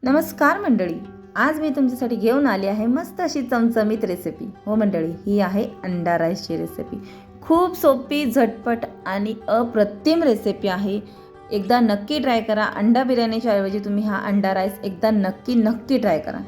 नमस्कार मंडळी, आज मी तुमच्यासाठी घेऊन आली आहे मस्त अशी चमचमीत रेसिपी। हो मंडळी, ही आहे अंडा राईसची रेसिपी। खूप सोपी, झटपट आणि अप्रतिम रेसिपी आहे। एकदा नक्की ट्राय करा। अंडा बिर्याणीच्या ऐवजी तुम्ही हा अंडा राईस एकदा नक्की ट्राय करा।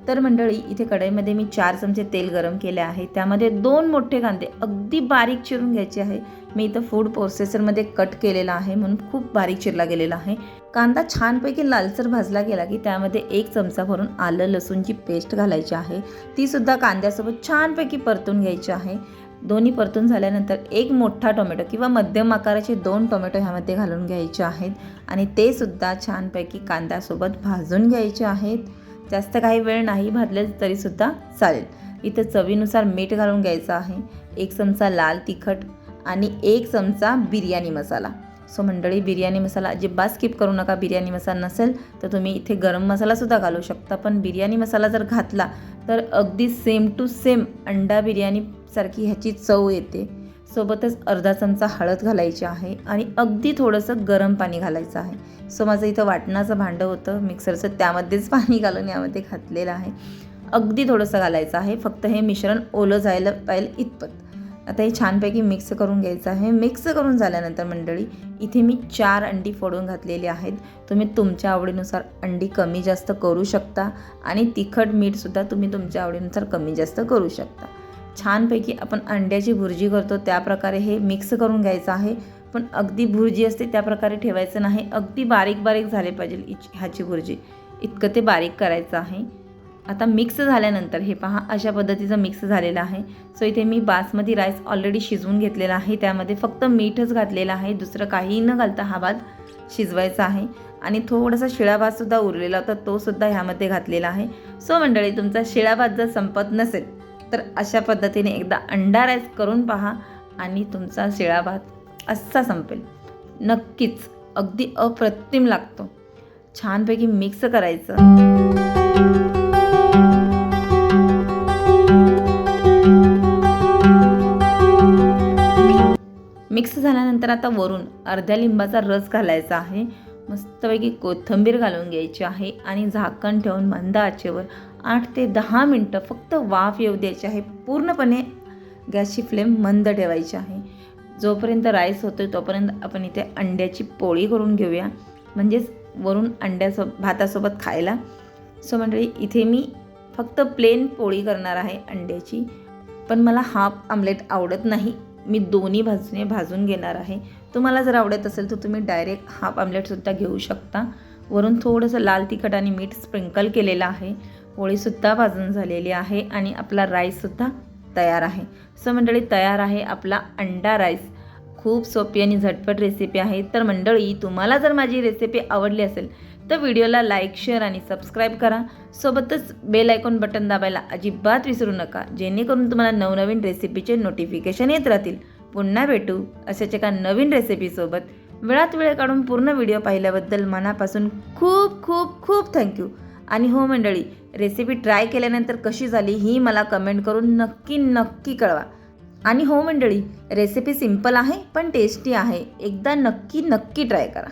तर मंडळी, इथे कढईमध्ये मी 4 चमचे तेल गरम केले आहे। त्यामध्ये 2 मोठे कांदे अगदी बारीक चिरून घ्यायचे आहे। मी इथं फूड प्रोसेसरमध्ये कट केलेला आहे म्हणून खूप बारीक चिरला गेलेला आहे। कांदा छानपैकी लालसर भाजला गेला की त्यामध्ये 1 चमचा भरून आलं लसूणची पेस्ट घालायची आहे। ती सुद्धा कांद्यासोबत छानपैकी परतून घ्यायची आहे। दोन्ही परतून झाल्यानंतर 1 मोठा टोमॅटो किंवा मध्यम आकाराचे 2 टोमॅटो ह्यामध्ये घालून घ्यायचे आहेत आणि ते सुद्धा छानपैकी कांद्यासोबत भाजून घ्यायचे आहेत। जास्त काही वेळ नाही भाजले तरी सुद्धा चालेल। इथे चवीनुसार मीठ घालून घ्यायचं आहे, 1 चमचा लाल तिखट आणि 1 चमचा बिर्याणी मसाला। सो मंडळी, बिर्याणी मसाला अजिबात स्किप करू नका। बिर्याणी मसाला नसेल तर तुम्ही इथे गरम मसाला सुद्धा घालू शकता, पण बिर्याणी मसाला जर घातला तर अगदी सेम टू सेम अंडा बिर्याणी सारखी ह्याची चव येते। सोबतच अर्धा चमचा हळद घालायची आहे आणि अगदी थोडंसं गरम पाणी घालायचं आहे। सो माझं इथं वाटणाचं भांडं होतं मिक्सरचं, त्यामध्येच पाणी घालून यामध्ये घातलेलं आहे। अगदी थोडंसं घालायचं आहे, फक्त हे मिश्रण ओलं जायला पाहिजे इतपत। आता हे छानपैकी मिक्स करून घ्यायचं आहे। मिक्स करून झाल्यानंतर मंडळी, इथे मी 4 अंडी फोडून घातलेली आहेत। तुम्ही तुमच्या आवडीनुसार अंडी कमी जास्त करू शकता आणि तिखट मीठसुद्धा तुम्ही तुमच्या आवडीनुसार कमी जास्त करू शकता। छानपैकी आपण अंड्याची भुर्जी करतो त्या प्रकारे हे मिक्स करून घ्यायचं आहे, पण अगदी भुर्जी असते त्या प्रकारे ठेवायचं नाही। अगदी बारीक झाले पाहिजे ह्याची भुर्जी, इतकं ते बारीक करायचं आहे। आता मिक्स झाल्यानंतर हे पहा, अशा पद्धतीचं मिक्स झालेलं आहे। सो इथे मी बासमती राईस ऑलरेडी शिजवून घेतलेला आहे, त्यामध्ये फक्त मीठच घातलेलं आहे, दुसरं काही न घालता हा भात शिजवायचा आहे। आणि थोडासा शिळा भातसुद्धा उरलेला होता, तो सुद्धा ह्यामध्ये घातलेला आहे। सो मंडळी, तुमचा शिळा भात जर संपत नसेल तर अशा पद्धतीने एकदा अंडा राईस करून पहा आणि तुमचा शिळा भात असा संपेल। नक्कीच अगदी अप्रतिम लागतो। छानपैकी मिक्स करायचं। मिक्स झाल्यानंतर आता वरून अर्ध्या लिंबाचा रस घालायचा आहे। मस्तपैकी कोथिंबीर घालून घ्यायची आहे आणि झाकण ठेवून मंद आचेवर 8 ते 10 मिनटं फक्त वाफ येऊ द्यायची आहे। पूर्णपणे गॅसची फ्लेम मंद ठेवायची आहे। जोपर्यंत राईस होतोय तोपर्यंत आपण इथे अंड्याची पोळी करून घेऊया, म्हणजेच वरून भातासोबत खायला। सो मंडळी, इथे मी फक्त प्लेन पोळी करणार आहे अंड्याची, पण मला हाफ आमलेट आवडत नाही, मी दोन्ही बाजूने भाजून घेणार आहे। तुम्हाला जर आवडत असेल तर तुम्ही डायरेक्ट हाफ आमलेटसुद्धा घेऊ शकता। वरून थोडंसं लाल तिखट आणि मीठ स्प्रिंकल केलेलं आहे। पोळीसुद्धा भाजून झालेली आहे आणि आपला राईससुद्धा तयार आहे। सो मंडळी, तयार आहे आपला अंडा राईस। खूप सोपी आणि झटपट रेसिपी आहे। तर मंडळी, तुम्हाला जर माझी रेसिपी आवडली असेल तर व्हिडिओला लाईक, शेअर आणि सबस्क्राईब करा। सोबतच बेल आयकॉन बटन दाबायला अजिबात विसरू नका, जेणेकरून तुम्हाला नवनवीन रेसिपीचे नोटिफिकेशन येत राहतील। पुन्हा भेटू अशाच एका नवीन रेसिपीसोबत। वेळात वेळ काढून पूर्ण व्हिडिओ पाहिल्याबद्दल मनापासून खूप थँक्यू। आणि हो मंडळी, रेसिपी ट्राय केल्यानंतर कशी झाली ही मला कमेंट करून नक्की कळवा। आणि हो मंडळी, रेसिपी सिंपल आहे पण टेस्टी आहे, एकदा नक्की ट्राय करा।